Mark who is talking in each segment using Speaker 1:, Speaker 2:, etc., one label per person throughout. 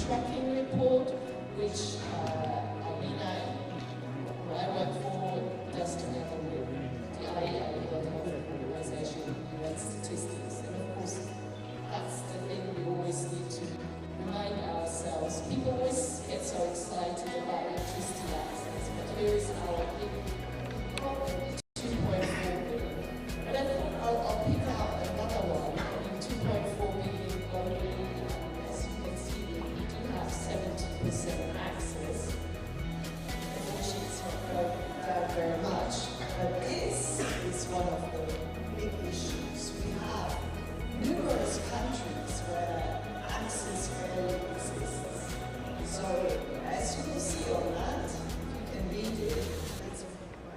Speaker 1: tracking report, which Alina, who I work for, does together with the IEA, World Health Organization, UN statistics. And of course, that's the thing we always need to remind ourselves. People always get so excited about electricity access, but here is our big problem, 2.4 billion. But I thought I'll pick out another one. I mean, 2.4 billion globally. As you can see, we do have 70% access. Unfortunately, it's not going down very much. But this is one of the big issues. We have numerous countries where access barely exists. So, as you will see on that, you can read it, it's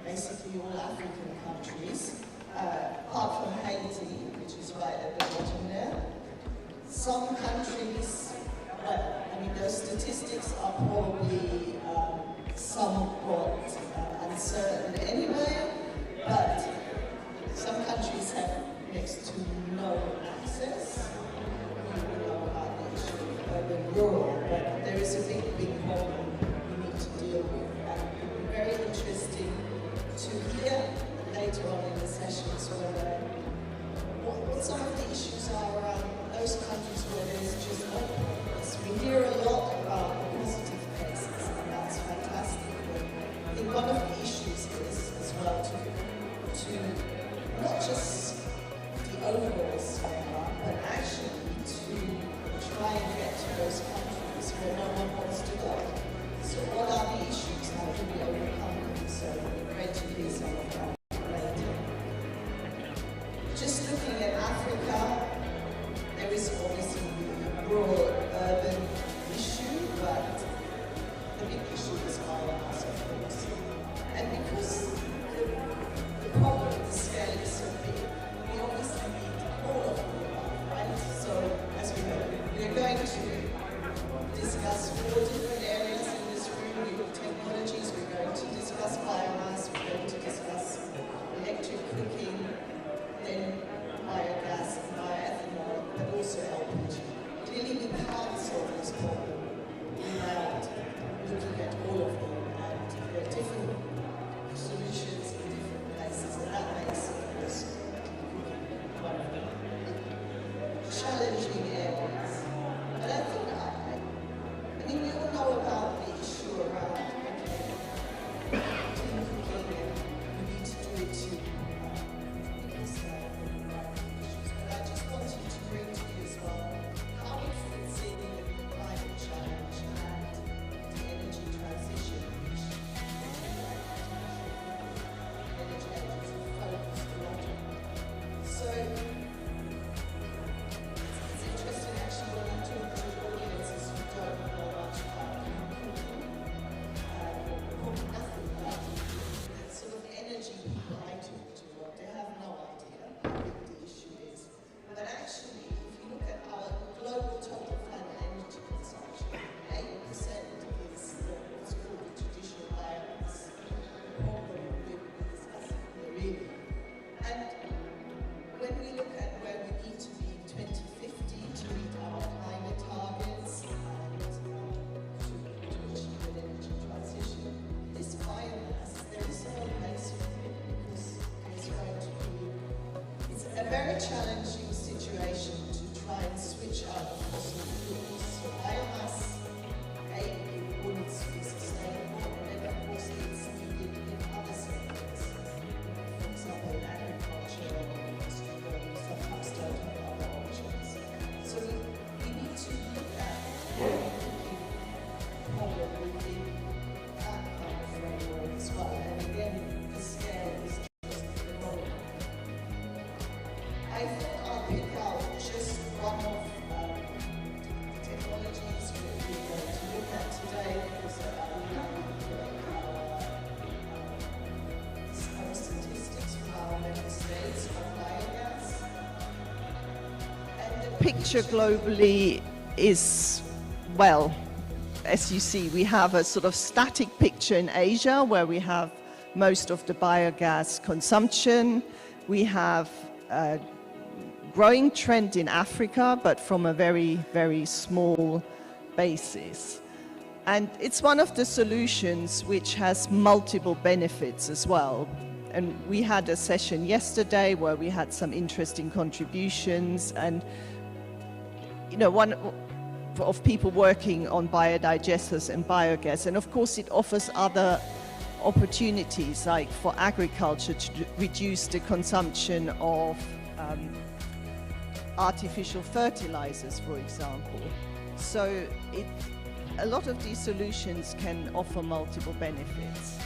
Speaker 1: basically all African countries, apart from Haiti, which is right at the bottom there. Some countries, well, I mean, those statistics are probably somewhat uncertain anyway, but some countries have next to no access. We know about the issue of urban rural, but there is a big problem we need to deal with. And it will be very interesting to hear later on in the sessions what some of the issues are around those countries where there is just no progress. We hear a lot about the positive cases, and that's fantastic. But I think one of the issues is as well to not just the overall scale, but actually to try and get to those countries where no one wants to go. So what are the issues? How do we overcome them? So it would be great to hear some of that later. Just looking at Africa, there is obviously the rural-urban issue, but the big issue is biomass, of course. And because the problem, the scale is so big, we obviously need all of the above, right? So, as we know, we're going to discuss 4 different areas in this room. New technologies, we're going to discuss biomass, we're going to discuss electric cooking, then biogas and bioethanol, but also LPG. Clearly, we can't solve this problem without looking at all of them, and there are different solutions in different places, and that makes, of course, one of the challenging areas. But I think, I mean, we all know about the issue around clean cooking, and we need to do it to but I just wanted to bring to you as well how it fits in with climate change and the energy transition, which energy agencies focused a lot on. So it's interesting actually when you talk to audiences who don't know much about cooking, or nothing about the sort of energy people I talk to, they have no idea how big the issue is. But actually, if you look at our global total planet energy consumption, 8% is what's called the traditional biomass. The problem we're discussing here, really. And when we look at where we need to be in 2050 to meet our climate targets and to achieve an energy transition, this biomass, there is no place for it because there's going to be, it's a very challenging situation to try and switch out of fossil fuels. So biomass, it wouldn't be sustainable, and then of course it's needed in other sectors. For example, in agriculture, some have started other options. So we need to look at cooking problem within that kind of framework as well. And again, the scale is just phenomenal. I thought I'll pick out just one of the technologies we're going to look at today, because some statistics from our member states on biogas. And the picture globally is, well, as you see, we have a sort of static picture in Asia where we have most of the biogas consumption. We have a growing trend in Africa, but from a very, very small
Speaker 2: basis. And it's one of the solutions which has multiple benefits as well. And we had a session yesterday where we had some interesting contributions, and one of people working on biodigesters and biogas. And of course it offers other opportunities, like for agriculture, to reduce the consumption of artificial fertilizers, for example. So a lot of these solutions can offer multiple benefits,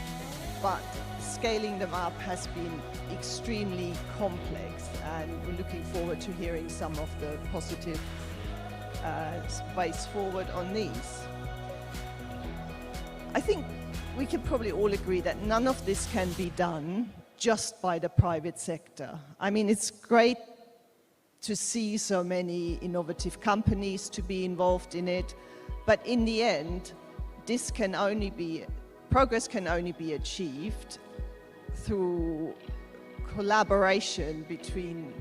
Speaker 2: but scaling them up has been extremely complex, and we're looking forward to hearing some of the positive ways forward on these. I think we can probably all agree that none of this can be done just by the private sector. I mean, it's great to see so many innovative companies to be involved in it, but in the end, progress can only be achieved through collaboration between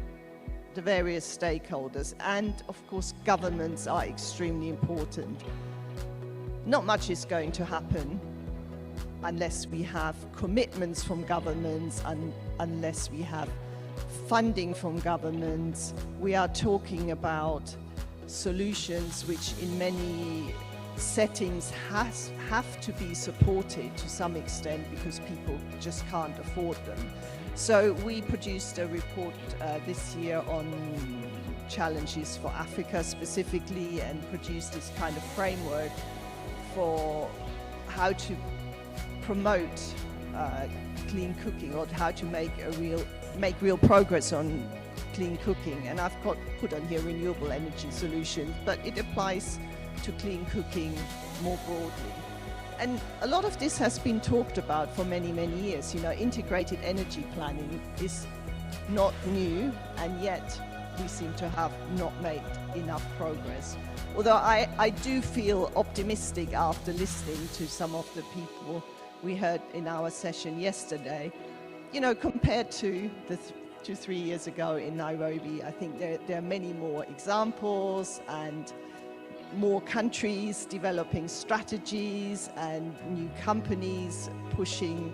Speaker 2: the various stakeholders, and of course governments are extremely important. Not much is going to happen unless we have commitments from governments and unless we have funding from governments. We are talking about solutions which in many settings have to be supported to some extent because people just can't afford them. So we produced a report this year on challenges for Africa specifically, and produced this kind of framework for how to promote clean cooking, or how to make real progress on clean cooking. And I've put on here renewable energy solutions, but it applies to clean cooking more broadly. And a lot of this has been talked about for many, many years. Integrated energy planning is not new, and yet we seem to have not made enough progress. Although I do feel optimistic after listening to some of the people we heard in our session yesterday. Compared to 3 years ago in Nairobi, I think there are many more examples and more countries developing strategies and new companies pushing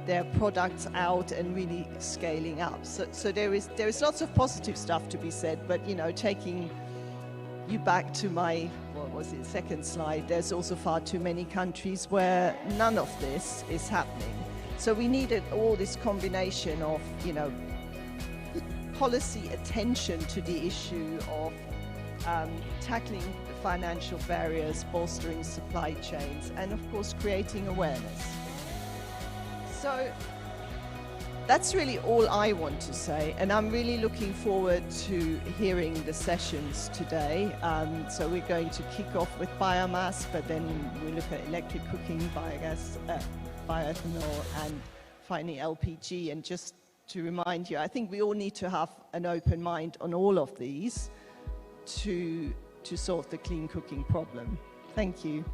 Speaker 2: their products out and really scaling up. So there is lots of positive stuff to be said, but taking you back to my, second slide, there's also far too many countries where none of this is happening. So we needed all this combination of, policy attention to the issue of tackling the financial barriers, bolstering supply chains, and of course creating awareness. So that's really all I want to say, and I'm really looking forward to hearing the sessions today. So we're going to kick off with biomass, but then we look at electric cooking, biogas, bioethanol, and finally LPG. And just to remind you, I think we all need to have an open mind on all of these to solve the clean cooking problem. Thank you.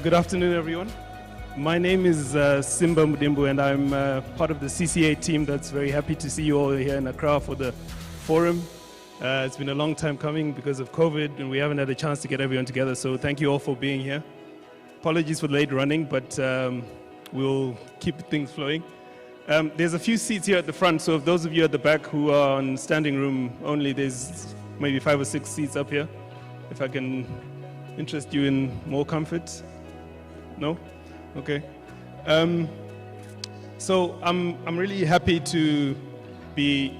Speaker 3: Good afternoon, everyone. My name is Simba Mudimbu, and I'm part of the CCA team that's very happy to see you all here in Accra for the forum. It's been a long time coming because of COVID, and we haven't had a chance to get everyone together, so thank you all for being here. Apologies for late running, but we'll keep things flowing. There's a few seats here at the front, so if those of you at the back who are on standing room only, there's maybe 5 or 6 seats up here. If I can interest you in more comfort. No? Okay. So I'm really happy to be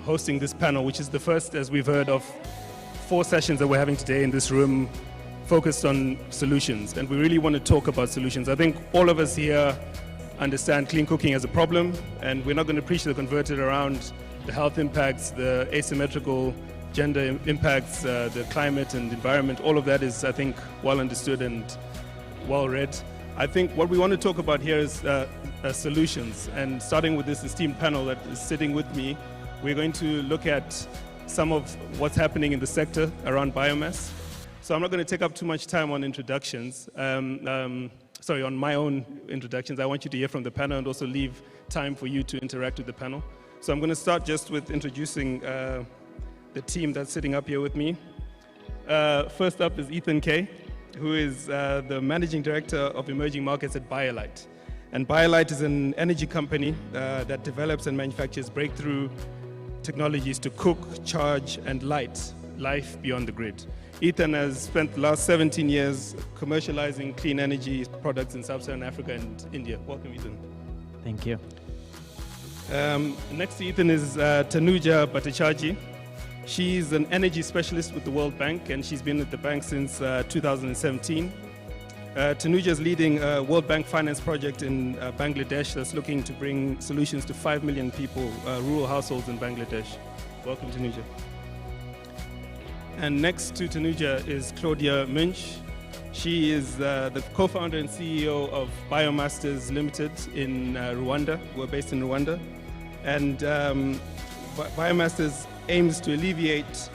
Speaker 3: hosting this panel, which is the first, as we've heard, of 4 sessions that we're having today in this room focused on solutions. And we really want to talk about solutions. I think all of us here understand clean cooking as a problem, and we're not going to preach the converted around the health impacts, the asymmetrical gender impacts, the climate and environment. All of that is, I think, well understood and well read. I think what we want to talk about here is solutions. And starting with this esteemed panel that is sitting with me, we're going to look at some of what's happening in the sector around biomass. So I'm not going to take up too much time on introductions. Sorry, on my own introductions. I want you to hear from the panel and also leave time for you to interact with the panel. So I'm going to start just with introducing the team that's sitting up here with me. First up is Ethan Kay, who is the Managing Director of Emerging Markets at BioLite. And BioLite is an energy company that develops and manufactures breakthrough technologies to cook, charge, and light life beyond the grid. Ethan has spent the last 17 years commercializing clean energy products in Sub-Saharan Africa and India. Welcome, Ethan.
Speaker 4: Thank you.
Speaker 3: Next to Ethan is Tanuja Bhattacharjee. She's an energy specialist with the World Bank, and she's been at the bank since 2017. Tanuja is leading a World Bank finance project in Bangladesh that's looking to bring solutions to 5 million people, rural households in Bangladesh. Welcome, Tanuja. And next to Tanuja is Claudia Munch. She is the co-founder and CEO of Biomass Limited in Rwanda. We're based in Rwanda. And Biomass aims to alleviate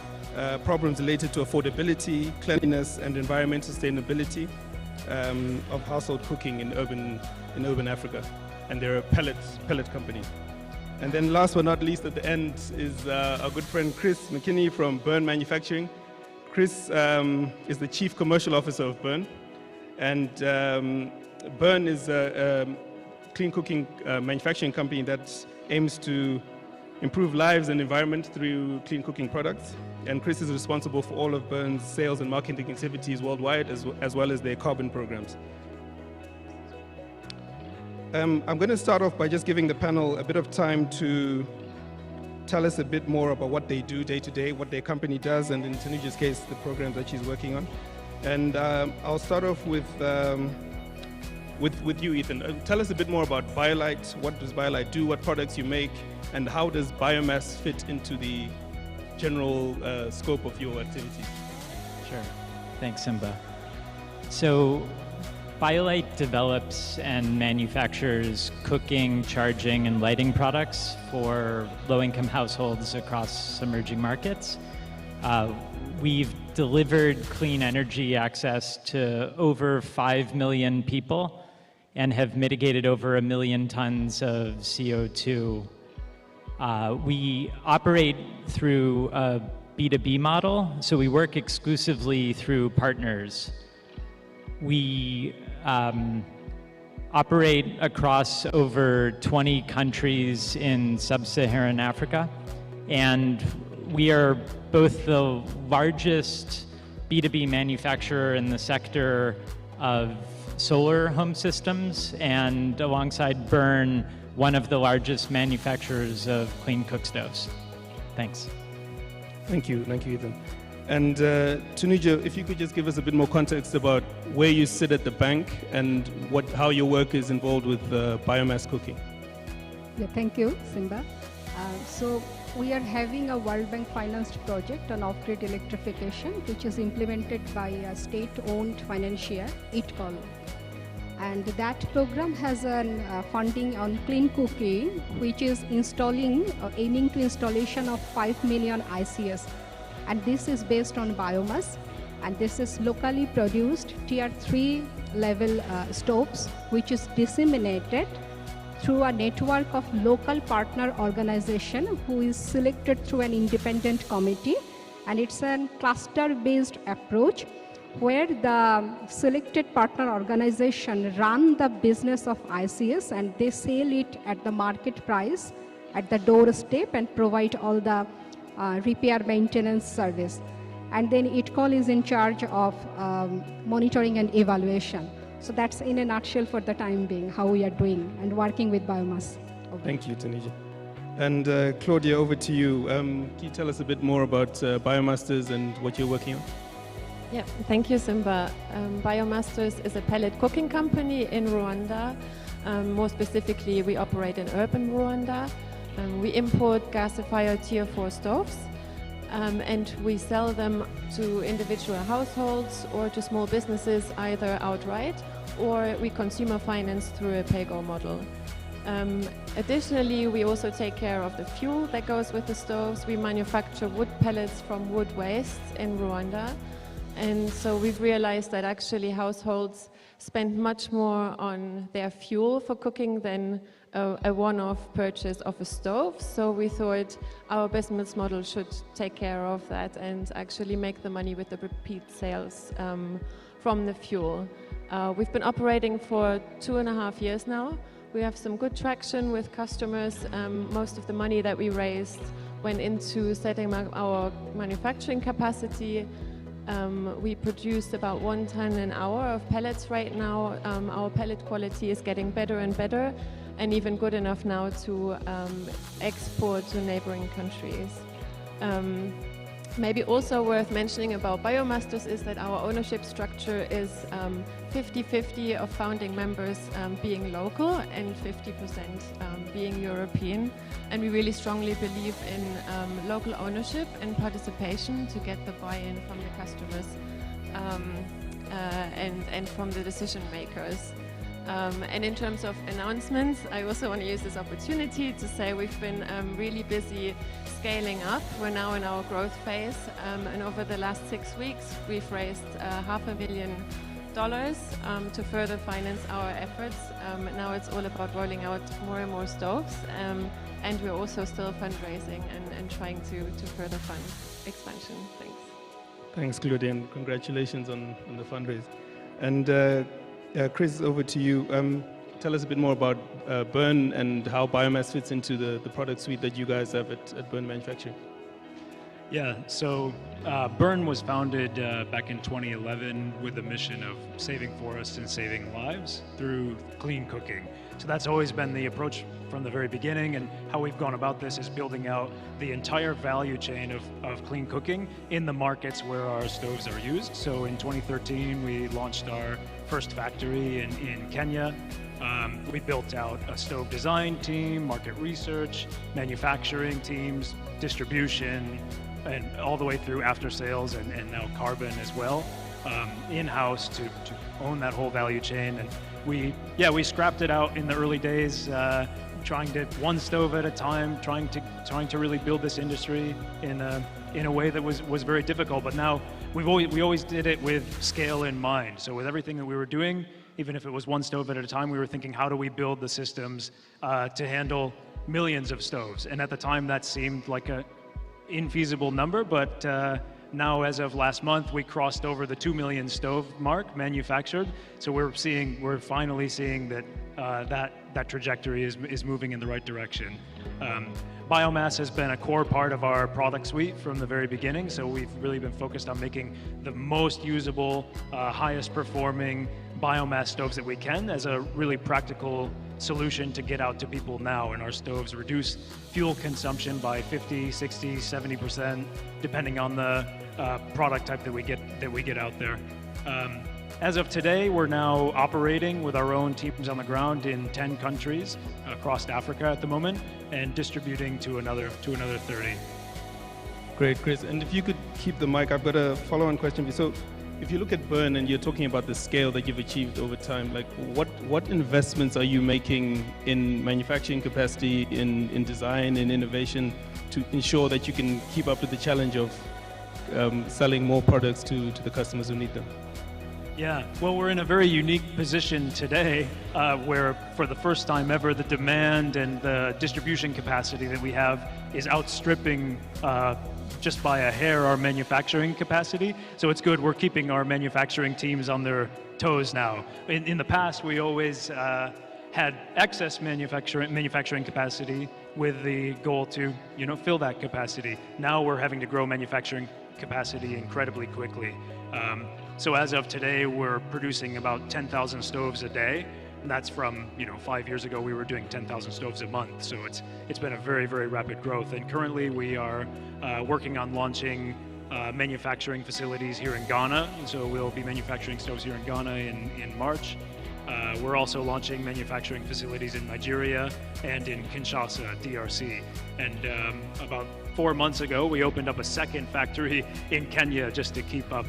Speaker 3: problems related to affordability, cleanliness, and environmental sustainability of household cooking in urban Africa. And they're a pellet company. And then last but not least at the end is our good friend Chris Mckinney from Burn Manufacturing. Chris is the Chief Commercial Officer of Burn. And Burn is a clean cooking manufacturing company that aims to improve lives and environment through clean cooking products. And Chris is responsible for all of Burn's sales and marketing activities worldwide, as well as their carbon programs. I'm going to start off by just giving the panel a bit of time to tell us a bit more about what they do day to day, what their company does, and in Tanuja's case, the programs that she's working on. And I'll start off with you, Ethan. Tell us a bit more about BioLite. What does BioLite do? What products you make? And how does biomass fit into the general scope of your activities?
Speaker 4: Sure. Thanks, Simba. So BioLite develops and manufactures cooking, charging, and lighting products for low-income households across emerging markets. We've delivered clean energy access to over 5 million people and have mitigated over 1 million tons of CO2. We operate through a B2B model, so we work exclusively through partners. We operate across over 20 countries in sub-Saharan Africa, and we are both the largest B2B manufacturer in the sector of solar home systems, and alongside Burn, one of the largest manufacturers of clean cookstoves. Thanks.
Speaker 3: Thank you, Ethan. And Tanuja, if you could just give us a bit more context about where you sit at the bank and how your work is involved with biomass cooking.
Speaker 5: Yeah, thank you, Simba. So we are having a World Bank financed project on off-grid electrification, which is implemented by a state-owned financier, ITCOL. And that program has a funding on clean cooking, which is aiming to installation of 5 million ICS. And this is based on biomass, and this is locally produced tier 3 level stoves, which is disseminated through a network of local partner organization who is selected through an independent committee. And it's a cluster-based approach where the selected partner organization run the business of ICS and they sell it at the market price at the doorstep and provide all the repair maintenance service. And then ITCOL is in charge of monitoring and evaluation. So that's in a nutshell for the time being how we are doing and working with biomass.
Speaker 3: Thank you, Tanisha. And Claudia, over to you. Can you tell us a bit more about Biomasters and what you're working on?
Speaker 6: Yeah, thank you, Simba. Biomasters is a pellet cooking company in Rwanda. More specifically, we operate in urban Rwanda. We import gasifier Tier 4 stoves, and we sell them to individual households or to small businesses either outright, or we consumer finance through a pay-go model. Additionally, we also take care of the fuel that goes with the stoves. We manufacture wood pellets from wood waste in Rwanda. And so we've realized that actually households spend much more on their fuel for cooking than a one-off purchase of a stove. So we thought our business model should take care of that and actually make the money with the repeat sales from the fuel. We've been operating for 2.5 years now. We have some good traction with customers. Most of the money that we raised went into setting up our manufacturing capacity. We produce about 1 ton an hour of pellets right now. Our pellet quality is getting better and better, and even good enough now to export to neighboring countries. Maybe also worth mentioning about Biomasters is that our ownership structure is 50-50 of founding members being local and 50% being European. And we really strongly believe in local ownership and participation to get the buy-in from the customers and from the decision makers. And in terms of announcements, I also want to use this opportunity to say we've been really busy scaling up. We're now in our growth phase, and over the last 6 weeks, we've raised $500,000 to further finance our efforts. Now it's all about rolling out more and more stoves, and we're also still fundraising and trying to further fund expansion. Thanks.
Speaker 3: Thanks, Claudia, and congratulations on the fundraise. And Chris, over to you. Tell us a bit more about Burn and how biomass fits into the product suite that you guys have at Burn Manufacturing.
Speaker 7: Yeah, so Burn was founded back in 2011 with the mission of saving forests and saving lives through clean cooking. So that's always been the approach from the very beginning, and how we've gone about this is building out the entire value chain of clean cooking in the markets where our stoves are used. So in 2013, we launched our first factory in Kenya. We built out a stove design team, market research, manufacturing teams, distribution, and all the way through after sales and now carbon as well, in-house to own that whole value chain. And we scrapped it out in the early days, trying to one stove at a time, trying to really build this industry in a way that was very difficult. But now we always did it with scale in mind. So with everything that we were doing, even if it was one stove at a time, we were thinking, how do we build the systems to handle millions of stoves? And at the time, that seemed like a infeasible number, but now, as of last month, we crossed over the 2 million stove mark manufactured. So we're finally seeing that that trajectory is moving in the right direction. Biomass has been a core part of our product suite from the very beginning. So we've really been focused on making the most usable, highest performing biomass stoves that we can as a really practical solution to get out to people now. And our stoves reduce fuel consumption by 50, 60, 70%, depending on the product type that we get out there. As of today, we're now operating with our own teams on the ground in 10 countries across Africa at the moment, and distributing to another 30.
Speaker 3: Great, Chris. And if you could keep the mic, I've got a follow-on question. So if you look at Burn and you're talking about the scale that you've achieved over time, like what investments are you making in manufacturing capacity, in design, in innovation, to ensure that you can keep up with the challenge of selling more products to the customers who need them?
Speaker 7: Yeah, well, we're in a very unique position today where for the first time ever, the demand and the distribution capacity that we have is outstripping just by a hair our manufacturing capacity. So it's good we're keeping our manufacturing teams on their toes now. In the past, we always had excess manufacturing capacity with the goal to fill that capacity. Now we're having to grow manufacturing capacity incredibly quickly. So as of today, we're producing about 10,000 stoves a day. And that's from 5 years ago we were doing 10,000 stoves a month. So it's been a very, very rapid growth. And currently we are working on launching manufacturing facilities here in Ghana. And so we'll be manufacturing stoves here in Ghana in March. We're also launching manufacturing facilities in Nigeria and in Kinshasa, DRC. And about 4 months ago, we opened up a second factory in Kenya just to keep up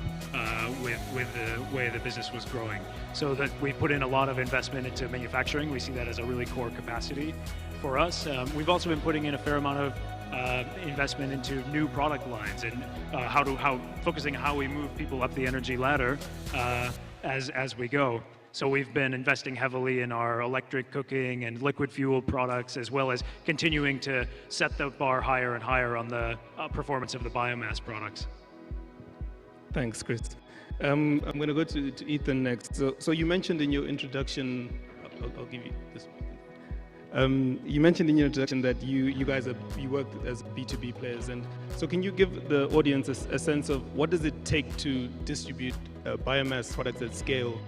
Speaker 7: with the way the business was growing. So that we put in a lot of investment into manufacturing. We see that as a really core capacity for us. We've also been putting in a fair amount of investment into new product lines and focusing on how we move people up the energy ladder as we go. So we've been investing heavily in our electric cooking and liquid fuel products, as well as continuing to set the bar higher and higher on the performance of the biomass products.
Speaker 3: Thanks, Chris. I'm going to go to Ethan next. So you mentioned in your introduction, I'll give you this. You mentioned in your introduction that you guys you work as B2B players, and so can you give the audience a sense of what does it take to distribute biomass products at scale?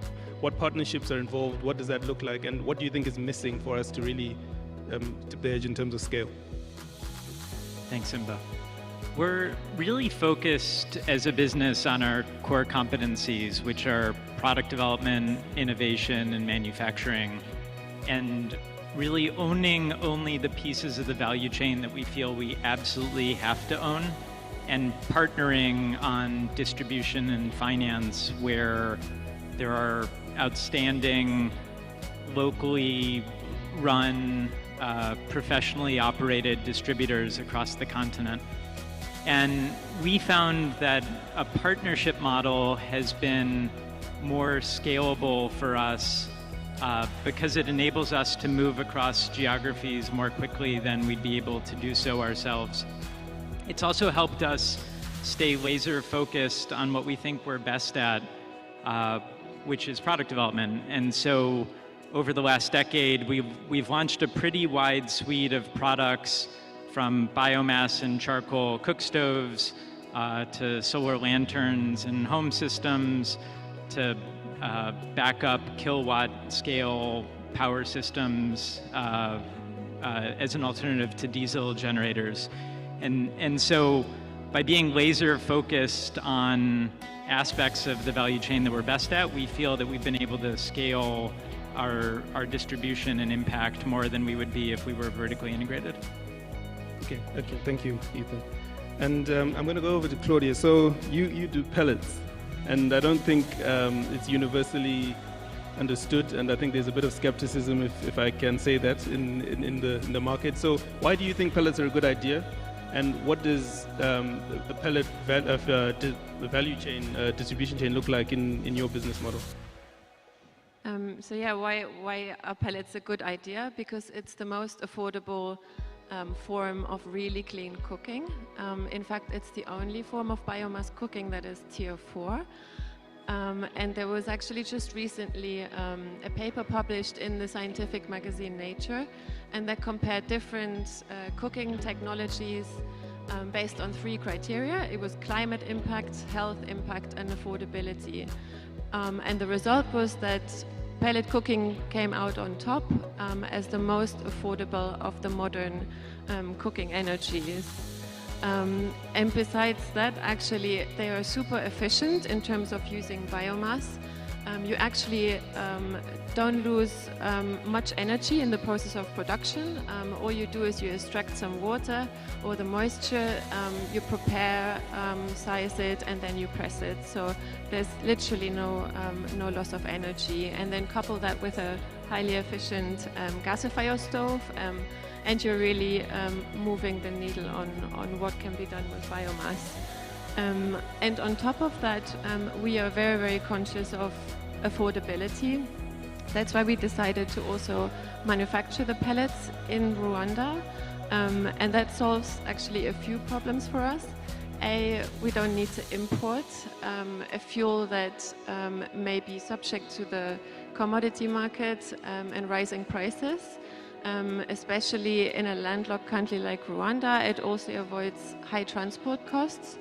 Speaker 3: What partnerships are involved? What does that look like? And what do you think is missing for us to really tip the edge in terms of scale?
Speaker 4: Thanks, Simba. We're really focused as a business on our core competencies, which are product development, innovation, and manufacturing, and really owning only the pieces of the value chain that we feel we absolutely have to own, and partnering on distribution and finance where there are outstanding, locally run, professionally operated distributors across the continent. And we found that a partnership model has been more scalable for us because it enables us to move across geographies more quickly than we'd be able to do so ourselves. It's also helped us stay laser focused on what we think we're best at, which is product development. And so over the last decade, we've launched a pretty wide suite of products, from biomass and charcoal cookstoves to solar lanterns and home systems to backup kilowatt scale power systems as an alternative to diesel generators. And so by being laser focused on aspects of the value chain that we're best at, we feel that we've been able to scale our distribution and impact more than we would be if we were vertically integrated.
Speaker 3: Okay, thank you, Ethan. And I'm going to go over to Claudia. So you do pellets, and I don't think it's universally understood, and I think there's a bit of skepticism, if I can say that, in the market. So why do you think pellets are a good idea? And what does the pellet the value chain, distribution chain look like in your business model?
Speaker 6: So yeah, why are pellets a good idea? Because it's the most affordable form of really clean cooking. In fact, it's the only form of biomass cooking that is tier 4. And there was actually just recently a paper published in the scientific magazine Nature, and that compared different cooking technologies based on 3 criteria. It was climate impact, health impact, and affordability. And the result was that pellet cooking came out on top as the most affordable of the modern cooking energies. And besides that, actually, they are super efficient in terms of using biomass. You actually don't lose much energy in the process of production. All you do is you extract some water or the moisture, you prepare, size it, and then you press it. So there's literally no loss of energy. And then couple that with a highly efficient gasifier stove, and you're really moving the needle on what can be done with biomass. And on top of that, we are very, very conscious of affordability. That's why we decided to also manufacture the pellets in Rwanda. And that solves actually a few problems for us. We don't need to import a fuel that may be subject to the commodity market and rising prices, especially in a landlocked country like Rwanda. It also avoids high transport costs,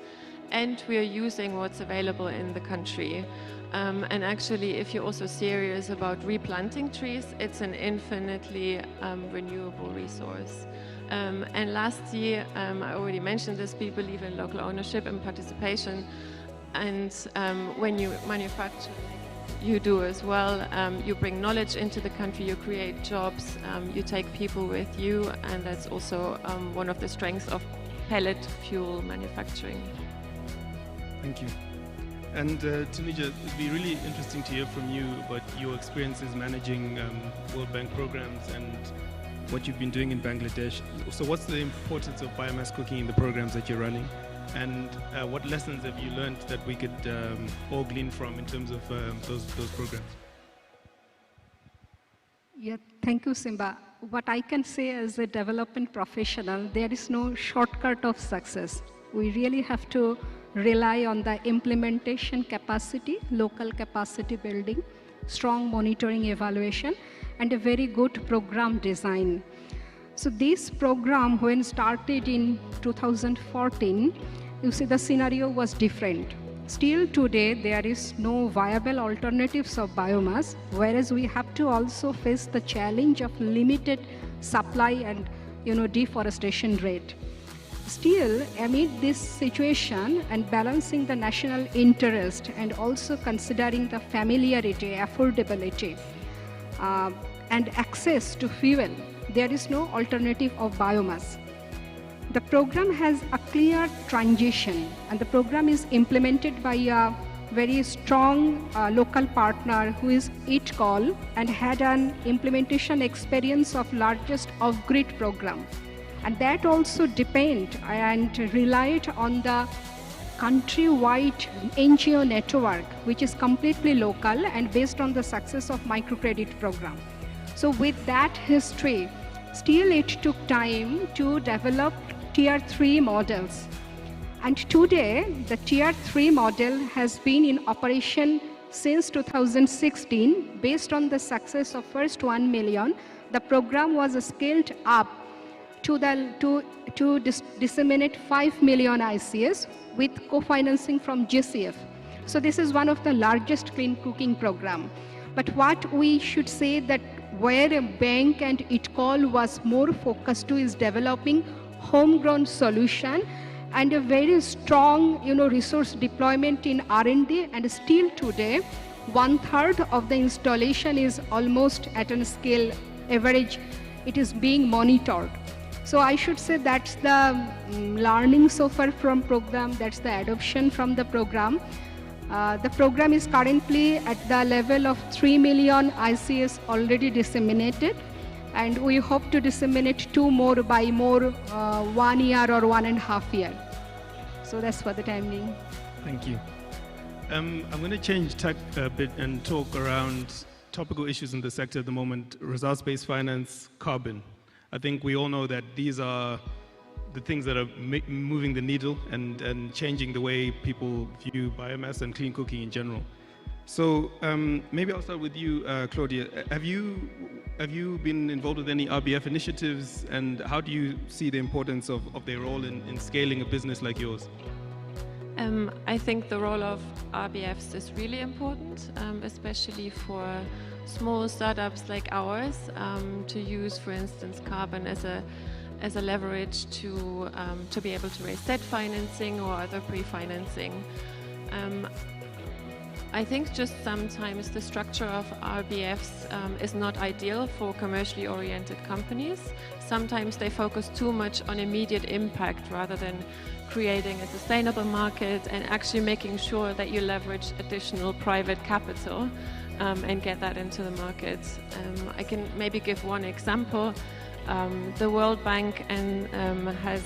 Speaker 6: and we are using what's available in the country. And actually, if you're also serious about replanting trees, it's an infinitely renewable resource. And last year, I already mentioned this, we believe in local ownership and participation. And when you manufacture, you do as well. You bring knowledge into the country, you create jobs, you take people with you, and that's also one of the strengths of pellet fuel manufacturing.
Speaker 3: Thank you. And Tunisia, it'd be really interesting to hear from you about your experiences managing World Bank programs and what you've been doing in Bangladesh. So what's the importance of biomass cooking in the programs that you're running? And what lessons have you learned that we could all glean from in terms of those programs?
Speaker 5: Yeah, thank you, Simba. What I can say as a development professional, there is no shortcut of success. We really have to rely on the implementation capacity, local capacity building, strong monitoring evaluation, and a very good program design. So this program, when started in 2014, you see the scenario was different. Still today, there is no viable alternatives of biomass, whereas we have to also face the challenge of limited supply and deforestation rate. Still, amid this situation and balancing the national interest and also considering the familiarity, affordability, and access to fuel, there is no alternative of biomass. The program has a clear transition, and the program is implemented by a very strong local partner who is ITCOL and had an implementation experience of largest off-grid program. And that also depend and relied on the countrywide NGO network, which is completely local and based on the success of microcredit program. So with that history, still it took time to develop Tier 3 models. And today, the Tier 3 model has been in operation since 2016. Based on the success of first 1 million, the program was scaled up to disseminate 5 million ICS with co-financing from GCF. So this is one of the largest clean cooking program. But what we should say that where a bank and ITCOL was more focused to is developing homegrown solution and a very strong resource deployment in R&D, and still today 1/3 of the installation is almost at a scale average. It is being monitored. So I should say that's the learning so far from program, that's the adoption from the program. The program is currently at the level of 3 million ICS already disseminated, and we hope to disseminate 2 more by 1 year or 1.5 years. So that's for the time being.
Speaker 3: Thank you. I'm going to change tack a bit and talk around topical issues in the sector at the moment: results-based finance, carbon. I think we all know that these are the things that are moving the needle and changing the way people view biomass and clean cooking in general. So maybe I'll start with you, Claudia. Have you been involved with any RBF initiatives, and how do you see the importance of their role in scaling a business like yours?
Speaker 6: I think the role of RBFs is really important, especially for small startups like ours, to use, for instance, carbon as a leverage to be able to raise debt financing or other pre-financing. I think just sometimes the structure of RBFs is not ideal for commercially oriented companies. Sometimes they focus too much on immediate impact rather than creating a sustainable market and actually making sure that you leverage additional private capital and get that into the market. I can maybe give one example. The World Bank has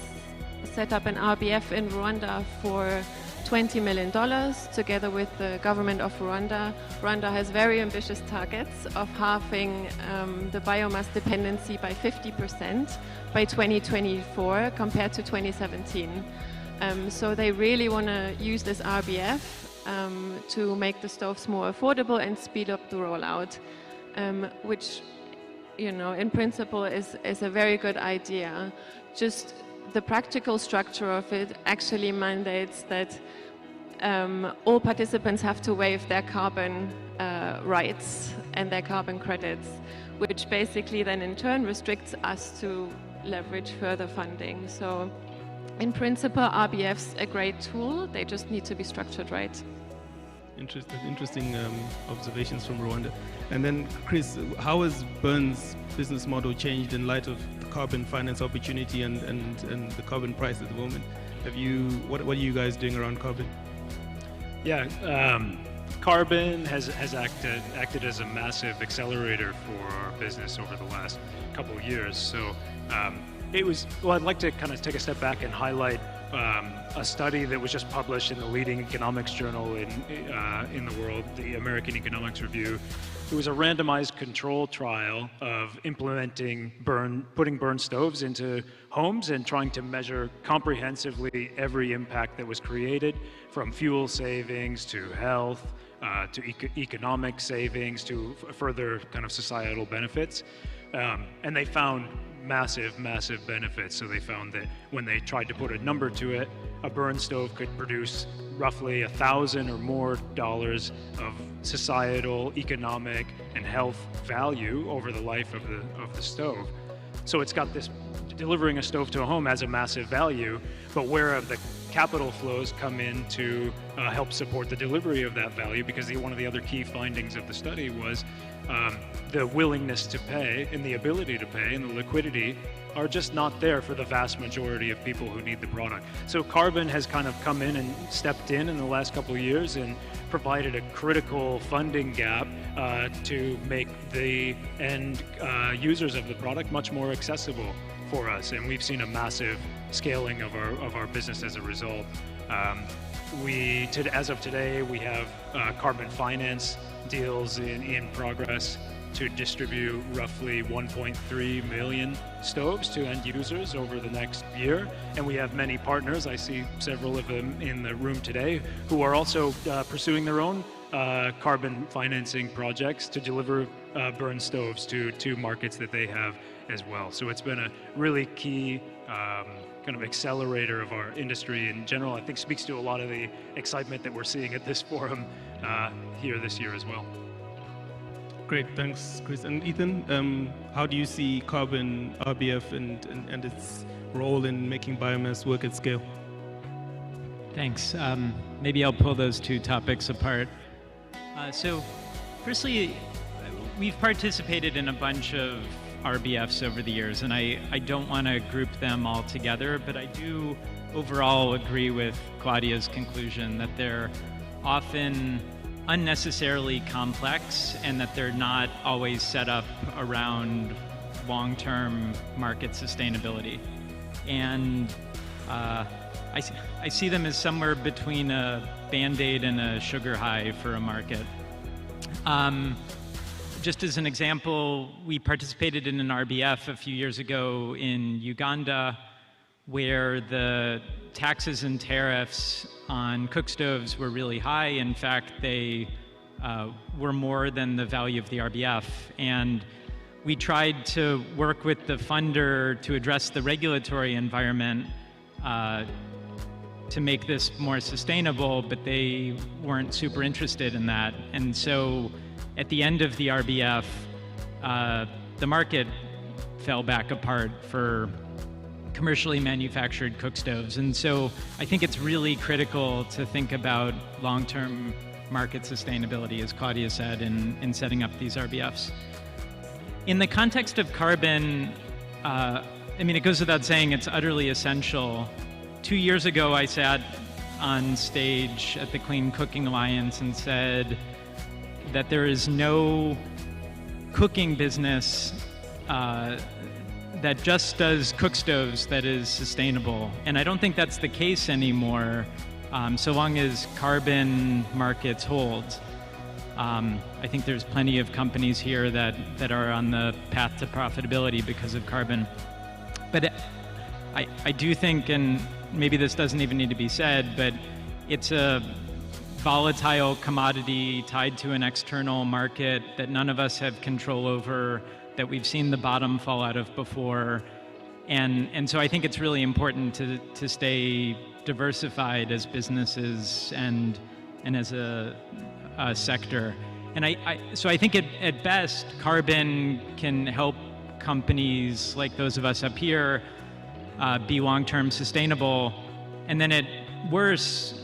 Speaker 6: set up an RBF in Rwanda for $20 million together with the government of Rwanda. Rwanda has very ambitious targets of halving the biomass dependency by 50% by 2024 compared to 2017. So they really want to use this RBF to make the stoves more affordable and speed up the rollout, which, you know, in principle is a very good idea. Just the practical structure of it actually mandates that all participants have to waive their carbon rights and their carbon credits, which basically then in turn restricts us to leverage further funding. So in principle, RBF's a great tool, they just need to be structured right.
Speaker 3: Interesting observations from Rwanda. And then, Chris, how has Burn's business model changed in light of the carbon finance opportunity and the carbon price at the moment? What are you guys doing around carbon?
Speaker 7: Yeah, carbon has acted as a massive accelerator for our business over the last couple of years. So I'd like to kind of take a step back and highlight a study that was just published in the leading economics journal in the world, the American Economics Review. It was a randomized control trial of implementing putting burn stoves into homes and trying to measure comprehensively every impact that was created, from fuel savings to health, to economic savings, to further kind of societal benefits. And they found massive benefits. So they found that when they tried to put a number to it, a burn stove could produce roughly $1,000 or more of societal, economic, and health value over the life of the stove. So it's got this, delivering a stove to a home has a massive value, but where have the capital flows come in to help support the delivery of that value? Because one of the other key findings of the study was the willingness to pay and the ability to pay and the liquidity are just not there for the vast majority of people who need the product. So carbon has kind of come in and stepped in the last couple of years and provided a critical funding gap to make the end users of the product much more accessible for us. And we've seen a massive scaling of our business as a result. As of today, we have carbon finance deals in progress to distribute roughly 1.3 million stoves to end users over the next year. And we have many partners, I see several of them in the room today, who are also pursuing their own carbon financing projects to deliver burn stoves to markets that they have as well. So it's been a really key kind of accelerator of our industry in general. I think speaks to a lot of the excitement that we're seeing at this forum here this year as well.
Speaker 3: Great, thanks, Chris. And Ethan, how do you see carbon, RBF, and its role in making biomass work at scale?
Speaker 4: Thanks. Maybe I'll pull those two topics apart. So, firstly, we've participated in a bunch of RBFs over the years, and I don't want to group them all together, but I do overall agree with Claudia's conclusion that they're often unnecessarily complex and that they're not always set up around long-term market sustainability. And I see them as somewhere between a Band-Aid and a sugar high for a market. Just as an example, we participated in an RBF a few years ago in Uganda, where the taxes and tariffs on cookstoves were really high. In fact, they were more than the value of the RBF. And we tried to work with the funder to address the regulatory environment to make this more sustainable, but they weren't super interested in that. And so at the end of the RBF, the market fell back apart for commercially manufactured cookstoves. And so I think it's really critical to think about long-term market sustainability, as Claudia said, in setting up these RBFs. In the context of carbon, I mean, it goes without saying it's utterly essential. 2 years ago, I sat on stage at the Clean Cooking Alliance and said that there is no cooking business that just does cookstoves that is sustainable. And I don't think that's the case anymore, so long as carbon markets hold. I think there's plenty of companies here that are on the path to profitability because of carbon. But I do think, and maybe this doesn't even need to be said, but it's a volatile commodity tied to an external market that none of us have control over, that we've seen the bottom fall out of before. And so I think it's really important to stay diversified as businesses and as a sector. And so I think at best, carbon can help companies like those of us up here be long-term sustainable. And then at worst,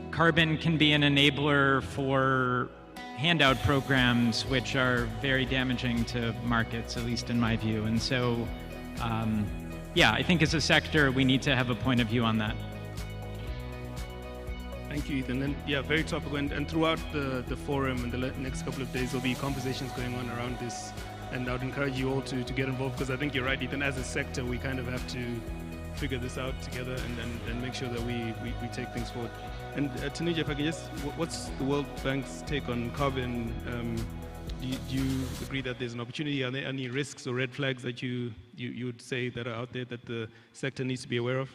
Speaker 4: carbon can be an enabler for handout programs, which are very damaging to markets, at least in my view. And so, yeah, I think as a sector, we need to have a point of view on that.
Speaker 3: Thank you, Ethan. And yeah, very topical. And throughout the forum and the next couple of days, there'll be conversations going on around this. And I would encourage you all to get involved, because I think you're right, Ethan. As a sector, we kind of have to figure this out together and make sure that we take things forward. And Tanuja, if I could just, what's the World Bank's take on carbon? Do you agree that there's an opportunity? Are there any risks or red flags that you would say that are out there that the sector needs to be aware of?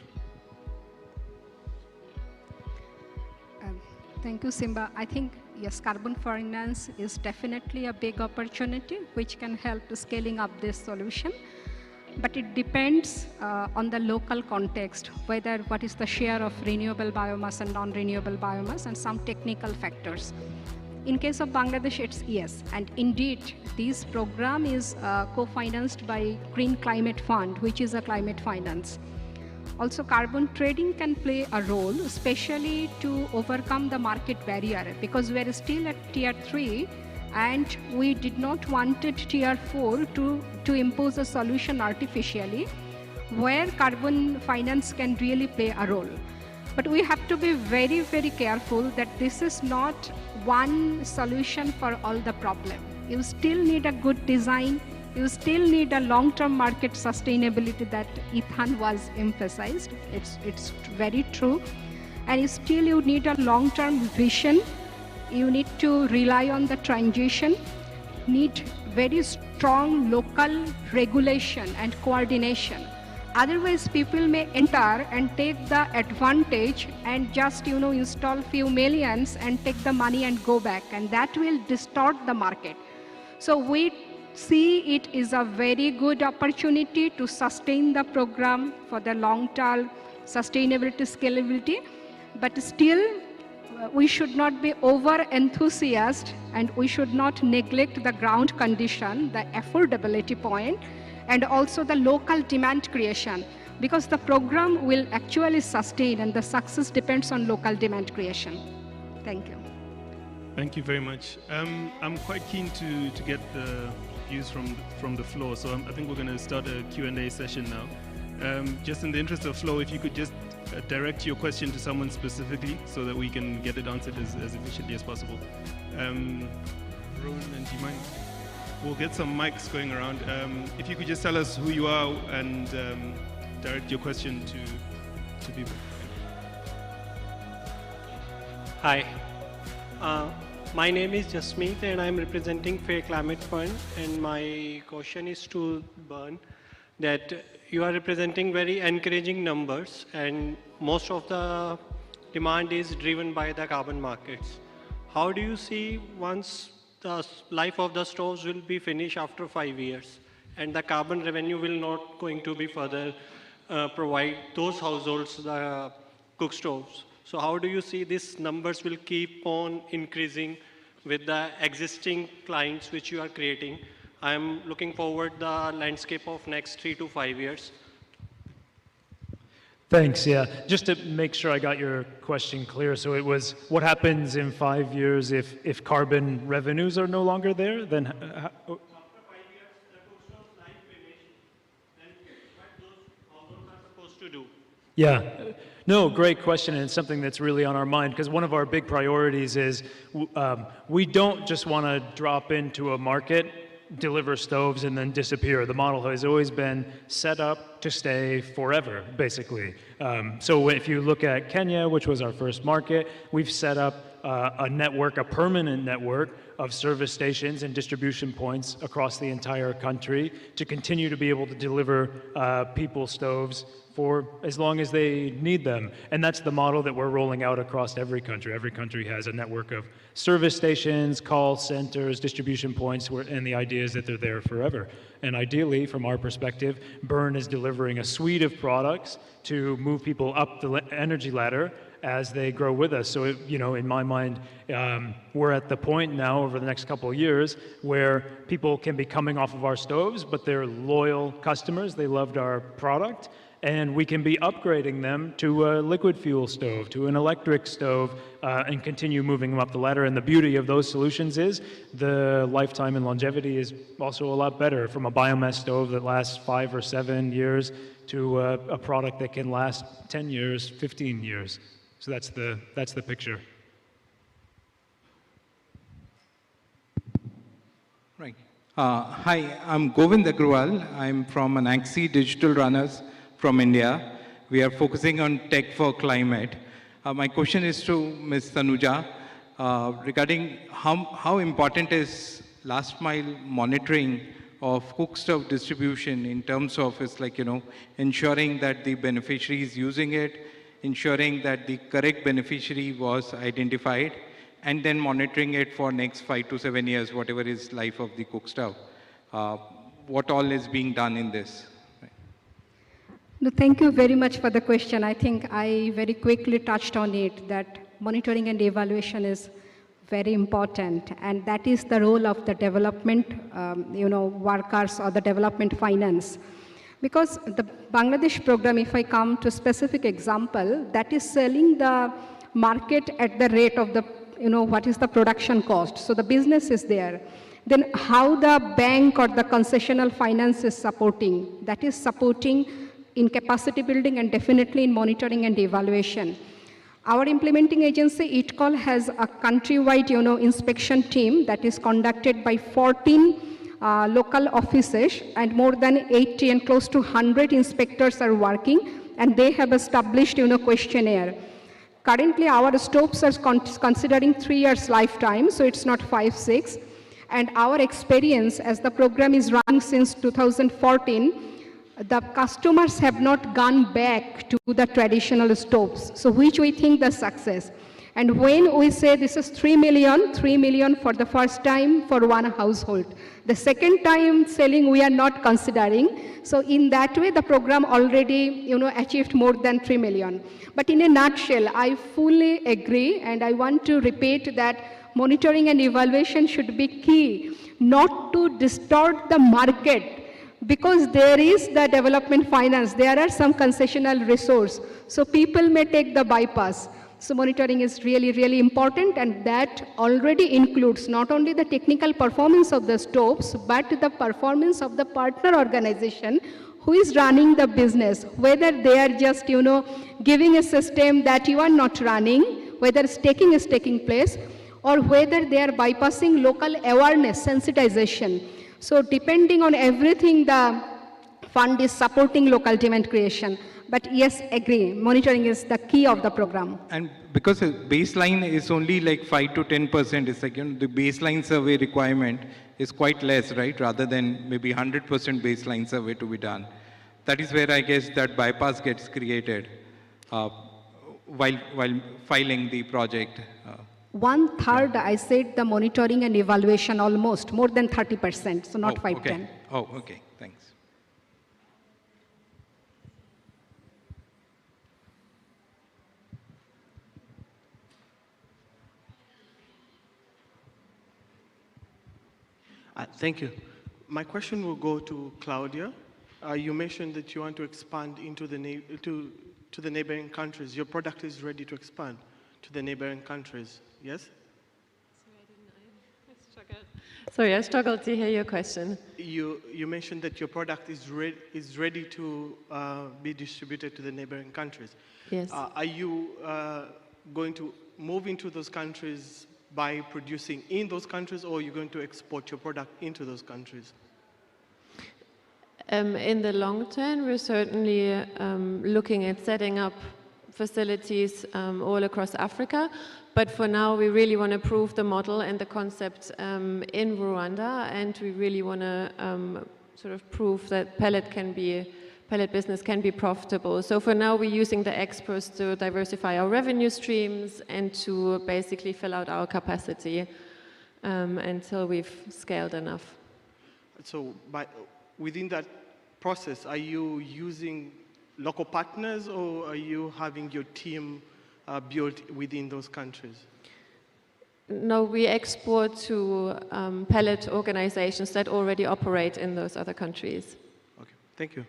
Speaker 5: Thank you, Simba. I think, yes, carbon finance is definitely a big opportunity which can help to scaling up this solution. But it depends on the local context, whether what is the share of renewable biomass and non-renewable biomass, and some technical factors. In case of Bangladesh, it's yes. And indeed, this program is co-financed by Green Climate Fund, which is a climate finance. Also, carbon trading can play a role, especially to overcome the market barrier, because we are still at tier 3, and we did not wanted tier 4 to impose a solution artificially, where carbon finance can really play a role. But we have to be very, very careful that this is not one solution for all the problem. You still need a good design. You still need a long-term market sustainability that Ethan was emphasized. It's very true. And still you need a long-term vision. You need to rely on the transition, need very strong local regulation and coordination. Otherwise, people may enter and take the advantage and just, install few millions and take the money and go back, and that will distort the market. So we see it is a very good opportunity to sustain the program for the long-term sustainability, scalability, but still we should not be over-enthusiastic, and we should not neglect the ground condition, the affordability point, and also the local demand creation, because the program will actually sustain and the success depends on local demand creation. Thank you.
Speaker 3: Thank you very much. I'm quite keen to get the views from the floor, so I think we're going to start a Q&A session now. Just in the interest of flow, if you could just direct your question to someone specifically so that we can get it answered as efficiently as possible. Rowan, and do you mind? We'll get some mics going around. If you could just tell us who you are and direct your question to people.
Speaker 8: Hi. My name is Jasmeet and I'm representing Fair Climate Fund, and my question is to Bern that you are representing very encouraging numbers, and most of the demand is driven by the carbon markets. How do you see once the life of the stoves will be finished after 5 years and the carbon revenue will not going to be further provide those households the cook stoves? So how do you see these numbers will keep on increasing with the existing clients which you are creating? I'm looking forward the landscape of next 3 to 5 years.
Speaker 7: Thanks, yeah. Just to make sure I got your question clear, so it was what happens in 5 years if carbon revenues are no longer there? Then
Speaker 8: After 5 years, the cook stoves life finished, then what those households are supposed to do?
Speaker 7: Yeah. No, great question, and it's something that's really on our mind, because one of our big priorities is we don't just want to drop into a market, deliver stoves, and then disappear. The model has always been set up to stay forever, basically. So if you look at Kenya, which was our first market, we've set up a network, a permanent network of service stations and distribution points across the entire country to continue to be able to deliver people stoves for as long as they need them. And that's the model that we're rolling out across every country. Every country has a network of service stations, call centers, distribution points, and the idea is that they're there forever. And ideally, from our perspective, Burn is delivering a suite of products to move people up the energy ladder as they grow with us. So, in my mind, we're at the point now over the next couple of years where people can be coming off of our stoves, but they're loyal customers. They loved our product. And we can be upgrading them to a liquid fuel stove, to an electric stove, and continue moving them up the ladder. And the beauty of those solutions is the lifetime and longevity is also a lot better, from a biomass stove that lasts 5 or 7 years to a product that can last 10 years, 15 years. So that's the picture.
Speaker 9: Right. Hi, I'm Govind Agrawal. I'm from Anaxi Digital Runners from India. We are focusing on tech for climate. My question is to Ms. Tanuja regarding how important is last mile monitoring of cookstove distribution in terms of ensuring that the beneficiary is using it, ensuring that the correct beneficiary was identified, and then monitoring it for next 5 to 7 years, whatever is life of the cookstove. What all is being done in this?
Speaker 5: No, thank you very much for the question. I think I very quickly touched on it, that monitoring and evaluation is very important, and that is the role of the development workers or the development finance. Because the Bangladesh program, if I come to a specific example, that is selling the market at the rate of the, what is the production cost. So the business is there. Then how the bank or the concessional finance is supporting, that is supporting in capacity building and definitely in monitoring and evaluation. Our implementing agency, ITCOL, has a countrywide, inspection team that is conducted by 14 local offices, and more than 80 and close to 100 inspectors are working, and they have established, questionnaire. Currently, our stoves are considering 3 years lifetime, so it's not 5, 6. And our experience, as the program is running since 2014, the customers have not gone back to the traditional stoves, so which we think the success. And when we say this is 3 million for the first time for one household. The second time selling we are not considering. So in that way the program already achieved more than 3 million. But in a nutshell, I fully agree, and I want to repeat that monitoring and evaluation should be key, not to distort the market. Because there is the development finance, there are some concessional resource. So people may take the bypass. So monitoring is really, really important, and that already includes not only the technical performance of the stoves, but the performance of the partner organization who is running the business, whether they are just, giving a system that you are not running, whether staking is taking place, or whether they are bypassing local awareness, sensitization. So depending on everything, the fund is supporting local demand creation. But yes, agree, monitoring is the key of the program.
Speaker 9: And because baseline is only like 5 to 10%, it's like, the baseline survey requirement is quite less, right? Rather than maybe 100% baseline survey to be done. That is where I guess that bypass gets created while filing the project.
Speaker 5: 1/3, I said the monitoring and evaluation almost, more than 30%, so not 5,
Speaker 9: okay.
Speaker 5: 10.
Speaker 9: Oh, okay, thanks.
Speaker 10: Thank you. My question will go to Claudia. You mentioned that you want to expand into to the neighboring countries. Your product is ready to expand to the neighboring countries, yes?
Speaker 6: Sorry, I struggled to hear your question.
Speaker 10: You mentioned that your product is ready to be distributed to the neighboring countries.
Speaker 6: Yes.
Speaker 10: Are you going to move into those countries by producing in those countries, or are you going to export your product into those countries?
Speaker 6: In the long term, we're certainly looking at setting up facilities all across Africa. But for now, we really want to prove the model and the concept in Rwanda, and we really want to sort of prove that pellet business can be profitable. So for now, we're using the exports to diversify our revenue streams and to basically fill out our capacity until we've scaled enough.
Speaker 10: So within that process, are you using local partners, or are you having your team built within those countries?
Speaker 6: No, we export to pellet organizations that already operate in those other countries.
Speaker 10: Okay, thank you.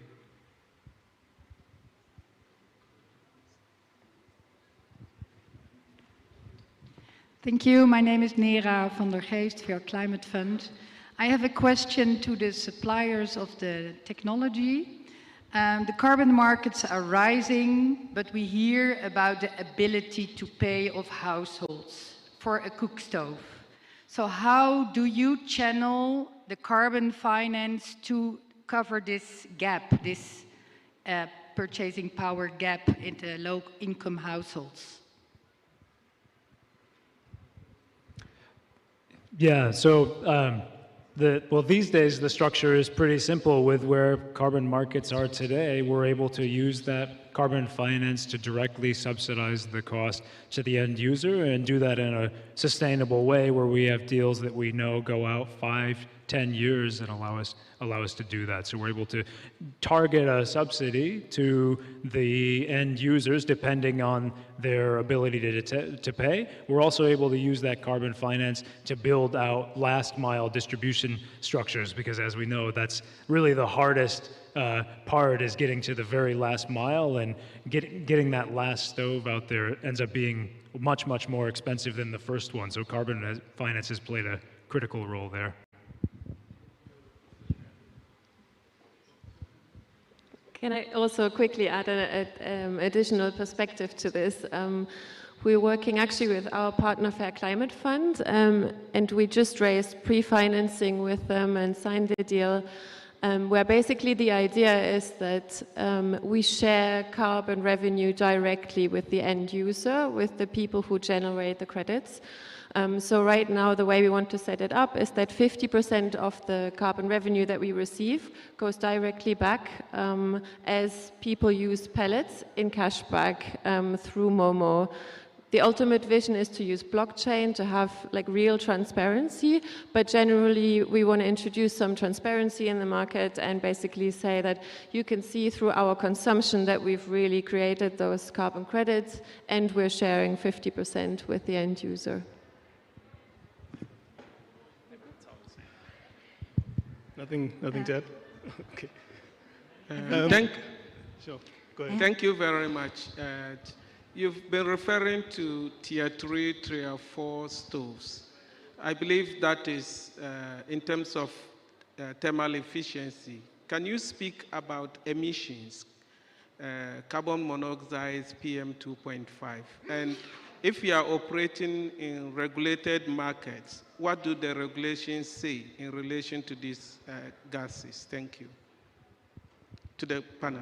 Speaker 11: Thank you. My name is Nera van der Geest for Climate Fund. I have a question to the suppliers of the technology. The carbon markets are rising, but we hear about the ability to pay of households for a cook stove. So how do you channel the carbon finance to cover this gap, this purchasing power gap in the low-income households?
Speaker 7: Yeah, so well, these days the structure is pretty simple. With where carbon markets are today, we're able to use that carbon finance to directly subsidize the cost to the end user and do that in a sustainable way where we have deals that we know go out 5-10 years and allow us to do that. So we're able to target a subsidy to the end users depending on their ability to pay. We're also able to use that carbon finance to build out last mile distribution structures, because as we know, that's really the hardest part, is getting to the very last mile, and getting that last stove out there ends up being much, much more expensive than the first one. So carbon finance has played a critical role there.
Speaker 6: Can I also quickly add an additional perspective to this? We're working actually with our partner Fair Climate Fund, and we just raised pre-financing with them and signed the deal, where basically the idea is that we share carbon revenue directly with the end user, with the people who generate the credits. So right now, the way we want to set it up is that 50% of the carbon revenue that we receive goes directly back as people use pellets in cashback through Momo. The ultimate vision is to use blockchain to have like real transparency, but generally we want to introduce some transparency in the market and basically say that you can see through our consumption that we've really created those carbon credits, and we're sharing 50% with the end user.
Speaker 3: Nothing to add? Okay. Sure, go ahead.
Speaker 12: Thank you very much. You've been referring to tier 3, tier 4 stoves. I believe that is in terms of thermal efficiency. Can you speak about emissions, carbon monoxide, PM2.5? And if you are operating in regulated markets, what do the regulations say in relation to these gases? Thank you. To the panel.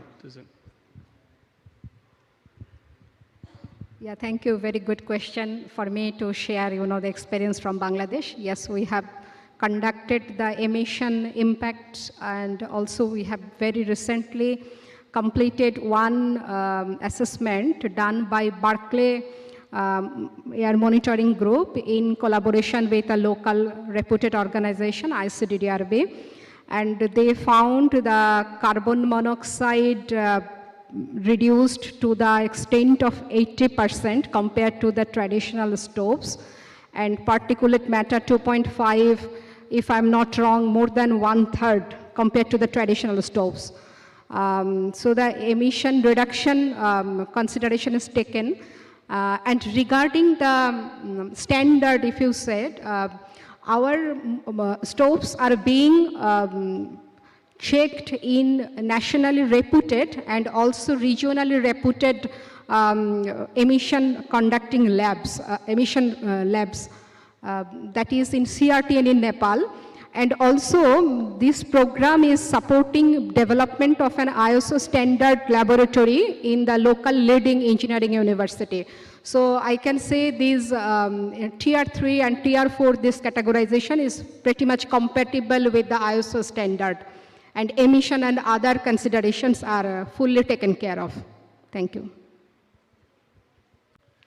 Speaker 5: Yeah, thank you. Very good question for me to share, the experience from Bangladesh. Yes, we have conducted the emission impacts, and also we have very recently completed one assessment done by Berkeley Air Monitoring Group in collaboration with a local reputed organization, ICDDRB, and they found the carbon monoxide reduced to the extent of 80% compared to the traditional stoves, and particulate matter 2.5, if I'm not wrong, more than 1/3 compared to the traditional stoves. So the emission reduction consideration is taken. And regarding the standard, if you said, our stoves are being checked in nationally reputed and also regionally reputed emission conducting labs, that is in CRT and in Nepal. And also, this program is supporting development of an ISO standard laboratory in the local leading engineering university. So I can say these tier 3 and tier 4, this categorization is pretty much compatible with the ISO standard. And emission and other considerations are fully taken care of. Thank you.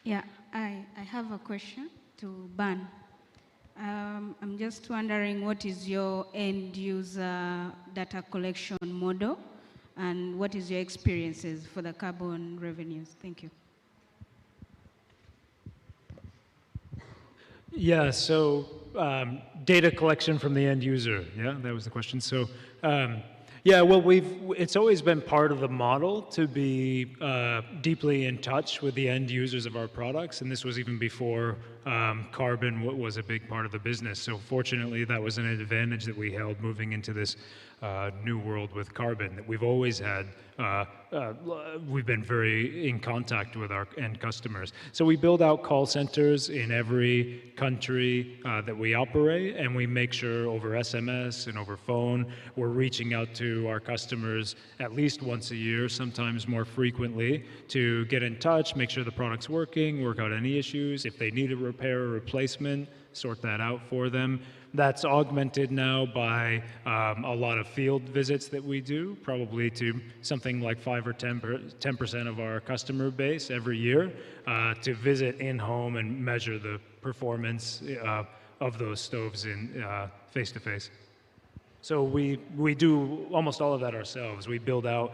Speaker 13: Yeah, I have a question to Ban. I'm just wondering, what is your end user data collection model, and what is your experiences for the carbon revenues? Thank you.
Speaker 7: Yeah, so data collection from the end user, yeah, that was the question. So yeah, well, it's always been part of the model to be deeply in touch with the end users of our products, and this was even before carbon was a big part of the business. So fortunately, that was an advantage that we held moving into this new world with carbon, that we've always had. We've been very in contact with our end customers. So we build out call centers in every country that we operate, and we make sure over SMS and over phone, we're reaching out to our customers at least once a year, sometimes more frequently, to get in touch, make sure the product's working, work out any issues. If they need a repair or replacement, sort that out for them. That's augmented now by a lot of field visits that we do, probably to something like 5 or 10% of our customer base every year, to visit in-home and measure the performance of those stoves in face-to-face. So we do almost all of that ourselves. We build out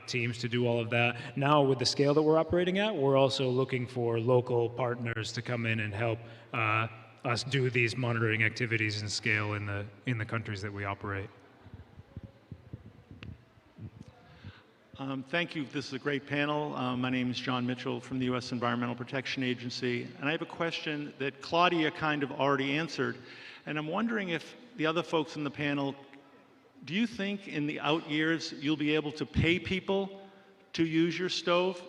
Speaker 7: teams to do all of that. Now with the scale that we're operating at, we're also looking for local partners to come in and help us do these monitoring activities and scale in the countries that we operate.
Speaker 14: Thank you. This is a great panel. My name is John Mitchell from the U.S. Environmental Protection Agency, and I have a question that Claudia kind of already answered, and I'm wondering if the other folks in the panel, do you think in the out years you'll be able to pay people to use your stove,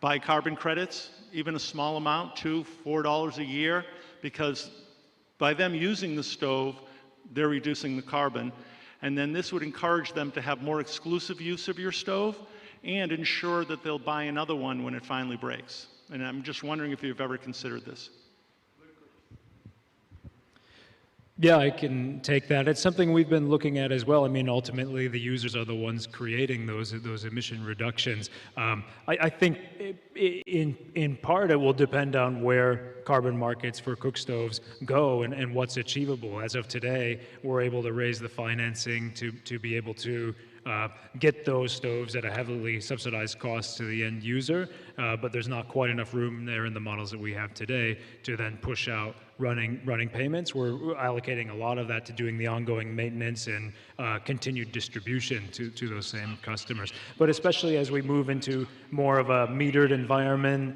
Speaker 14: buy carbon credits, even a small amount, $2, $4 a year? Because by them using the stove, they're reducing the carbon. And then this would encourage them to have more exclusive use of your stove and ensure that they'll buy another one when it finally breaks. And I'm just wondering if you've ever considered this.
Speaker 7: Yeah, I can take that. It's something we've been looking at as well. I mean, ultimately, the users are the ones creating those emission reductions. I think in part it will depend on where carbon markets for cook stoves go and what's achievable. As of today, we're able to raise the financing to be able to get those stoves at a heavily subsidized cost to the end user, but there's not quite enough room there in the models that we have today to then push out running payments. We're allocating a lot of that to doing the ongoing maintenance and continued distribution to those same customers. But especially as we move into more of a metered environment,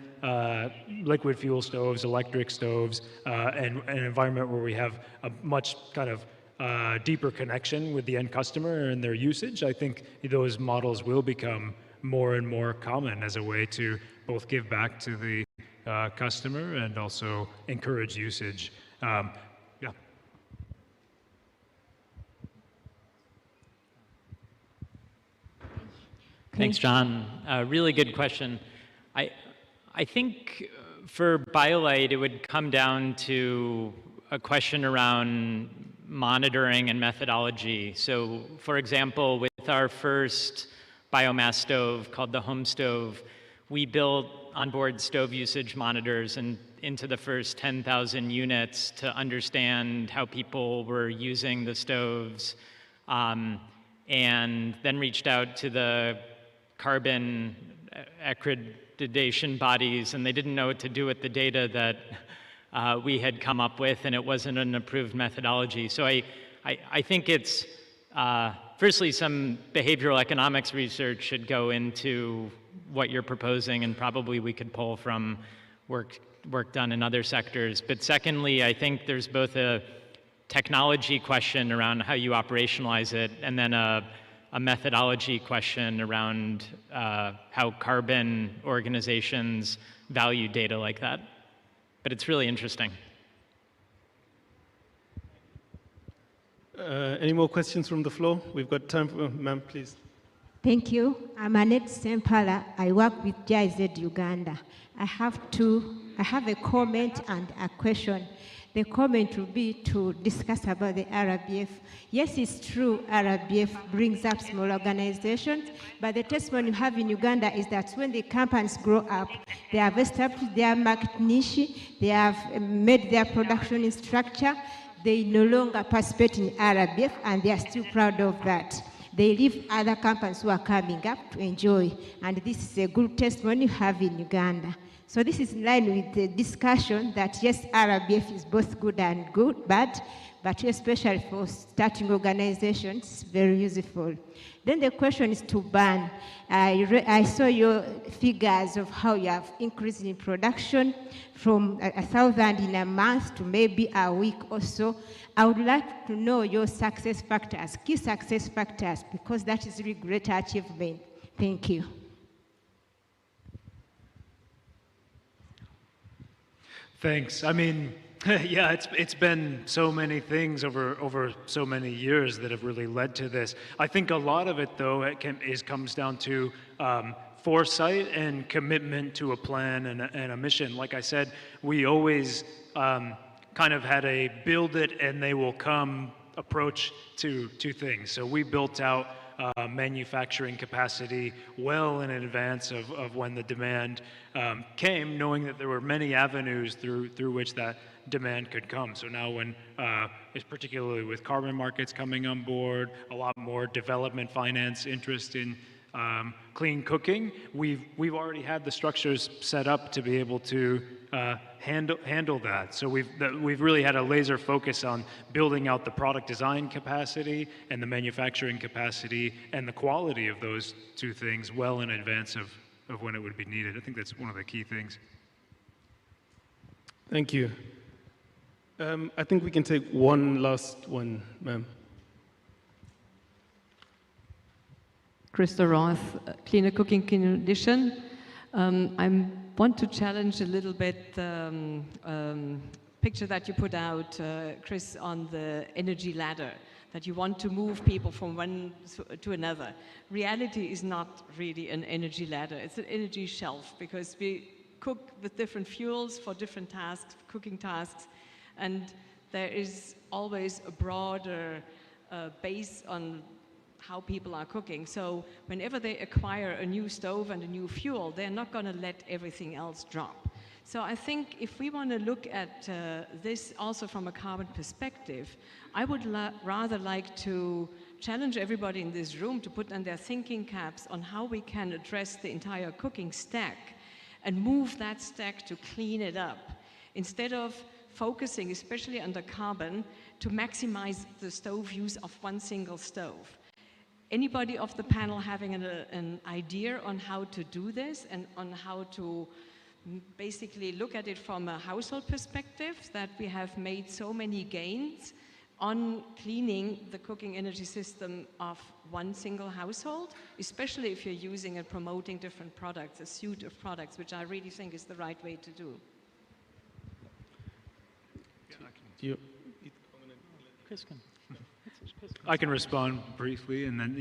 Speaker 7: liquid fuel stoves, electric stoves, and an environment where we have a much kind of deeper connection with the end customer and their usage, I think those models will become more and more common as a way to both give back to the customer and also encourage usage. Yeah.
Speaker 4: Thanks, John. Really good question. I think for BioLite, it would come down to a question around monitoring and methodology. So, for example, with our first biomass stove called the home stove, we built onboard stove usage monitors and into the first 10,000 units to understand how people were using the stoves, and then reached out to the carbon accreditation bodies, and they didn't know what to do with the data that we had come up with, and it wasn't an approved methodology. So I think it's, firstly, some behavioral economics research should go into what you're proposing, and probably we could pull from work done in other sectors. But secondly, I think there's both a technology question around how you operationalize it, and then a methodology question around how carbon organizations value data like that. But it's really interesting.
Speaker 3: Any more questions from the floor? We've got time for, ma'am, please.
Speaker 15: Thank you. I'm Annette Sempala. I work with GIZ Uganda. I have a comment and a question. The comment will be to discuss about the RBF. Yes, it's true, RBF brings up small organizations, but the testimony you have in Uganda is that when the companies grow up, they have established their market niche, they have made their production structure, they no longer participate in RBF, and they are still proud of that. They leave other companies who are coming up to enjoy, and this is a good testimony you have in Uganda. So this is in line with the discussion that yes, RBF is both good and bad, but especially for starting organizations, it's very useful. Then the question is to ban. I saw your figures of how you have increased in production from 1,000 in a month to maybe a week or so. I would like to know your success factors, key success factors, because that is really great achievement. Thank you.
Speaker 7: Thanks. I mean, yeah, it's been so many things over so many years that have really led to this. I think a lot of it, though, comes down to foresight and commitment to a plan and a mission. Like I said, we always kind of had a build it and they will come approach to things. So we built out manufacturing capacity well in advance of when the demand came, knowing that there were many avenues through which that demand could come. So now when, it's particularly with carbon markets coming on board, a lot more development finance interest in clean cooking, we've already had the structures set up to be able to handle that. So we've really had a laser focus on building out the product design capacity and the manufacturing capacity and the quality of those two things well in advance of when it would be needed. I think that's one of the key things.
Speaker 3: Thank you. I think we can take one last one, ma'am.
Speaker 16: Krista Roth, Cleaner Cooking Condition. I want to challenge a little bit the picture that you put out, Chris, on the energy ladder, that you want to move people from one to another. Reality is not really an energy ladder, it's an energy shelf, because we cook with different fuels for different tasks, cooking tasks, and there is always a broader base on how people are cooking. So whenever they acquire a new stove and a new fuel, they're not going to let everything else drop. So I think if we want to look at this also from a carbon perspective, I would rather like to challenge everybody in this room to put on their thinking caps on how we can address the entire cooking stack and move that stack to clean it up, instead of focusing, especially under carbon, to maximize the stove use of one single stove. Anybody of the panel having an idea on how to do this and on how to basically look at it from a household perspective, that we have made so many gains on cleaning the cooking energy system of one single household, especially if you're using and promoting different products, a suite of products, which I really think is the right way to do.
Speaker 4: Chris can.
Speaker 7: I can respond briefly, and then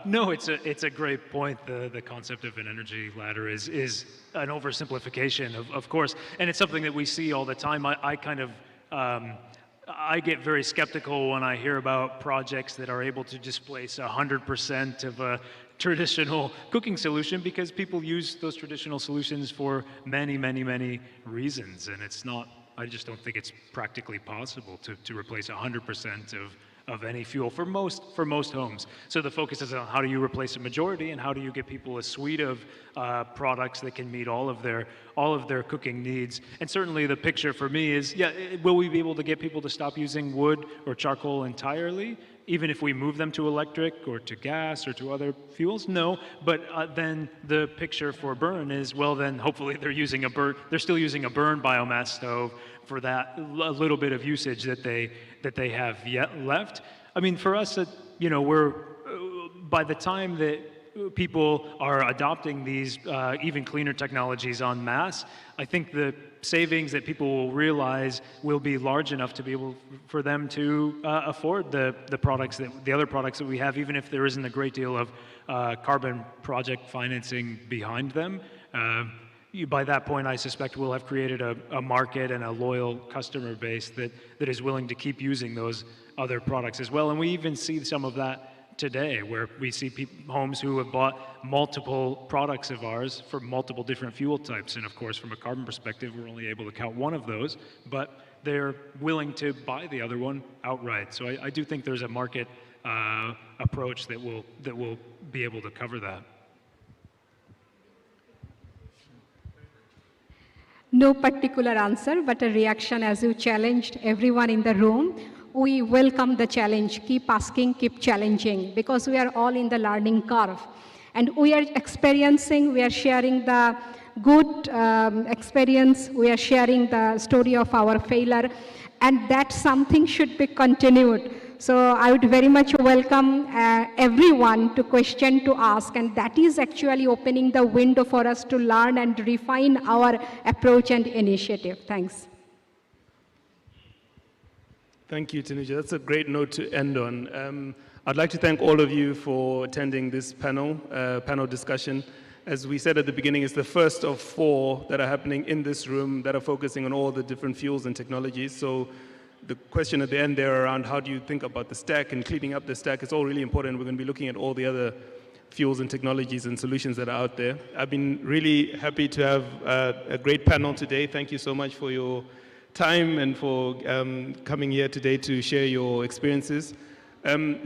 Speaker 7: no, it's a great point. The concept of an energy ladder is an oversimplification, of course, and it's something that we see all the time. I kind of I get very skeptical when I hear about projects that are able to displace 100% of a traditional cooking solution, because people use those traditional solutions for many reasons, and it's not. I just don't think it's practically possible to replace 100% of any fuel for most homes. So the focus is on how do you replace a majority, and how do you get people a suite of products that can meet all of their cooking needs. And certainly the picture for me is, will we be able to get people to stop using wood or charcoal entirely, even if we move them to electric or to gas or to other fuels? No, but then the picture for burn is, well, then hopefully they're still using a burn biomass stove for that little bit of usage that they have yet left. I mean, for us, we're by the time that people are adopting these even cleaner technologies en masse, I think the savings that people will realize will be large enough to be able for them to afford the other products that we have, even if there isn't a great deal of carbon project financing behind them. By that point, I suspect we'll have created a market and a loyal customer base that is willing to keep using those other products as well. And we even see some of that today, where we see homes who have bought multiple products of ours for multiple different fuel types. And of course, from a carbon perspective, we're only able to count one of those, but they're willing to buy the other one outright. So I do think there's a market approach that will be able to cover that.
Speaker 5: No particular answer, but a reaction as you challenged everyone in the room. We welcome the challenge. Keep asking, keep challenging, because we are all in the learning curve. And we are experiencing, we are sharing the good experience, we are sharing the story of our failure, and that something should be continued. So I would very much welcome everyone to question, to ask, and that is actually opening the window for us to learn and refine our approach and initiative. Thanks.
Speaker 3: Thank you, Tanuja. That's a great note to end on. I'd like to thank all of you for attending this panel discussion. As we said at the beginning, it's the first of 4 that are happening in this room that are focusing on all the different fuels and technologies. So the question at the end there around how do you think about the stack and cleaning up the stack is all really important. We're going to be looking at all the other fuels and technologies and solutions that are out there. I've been really happy to have a great panel today. Thank you so much for your time and for coming here today to share your experiences.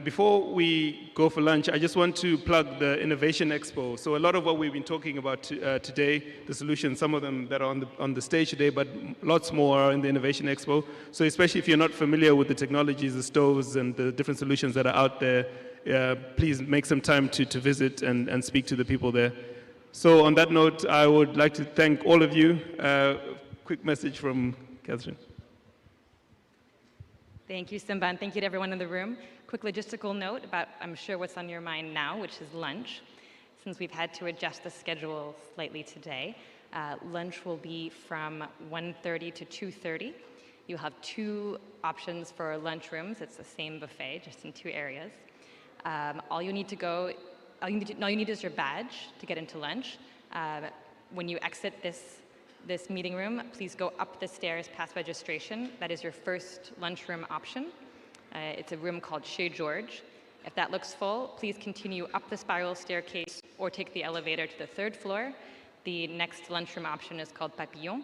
Speaker 3: Before we go for lunch, I just want to plug the Innovation Expo. So a lot of what we've been talking about today, the solutions, some of them that are on the stage today, but lots more are in the Innovation Expo. So especially if you're not familiar with the technologies, the stoves, and the different solutions that are out there, please make some time to visit and speak to the people there. So on that note, I would like to thank all of you. Quick message from Catherine.
Speaker 17: Thank you, Simba, and thank you to everyone in the room. Quick logistical note about, I'm sure, what's on your mind now, which is lunch. Since we've had to adjust the schedule slightly today, lunch will be from 1:30 to 2:30. You'll have 2 options for lunch rooms. It's the same buffet, just in 2 areas. All you need is your badge to get into lunch. When you exit this meeting room, please go up the stairs past registration. That is your first lunchroom option. It's a room called Chez George. If that looks full, please continue up the spiral staircase or take the elevator to the 3rd floor. The next lunchroom option is called Papillon.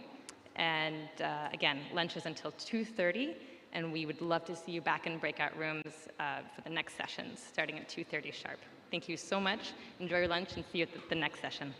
Speaker 17: And again, lunch is until 2:30, and we would love to see you back in breakout rooms for the next sessions, starting at 2:30 sharp. Thank you so much. Enjoy your lunch and see you at the next session.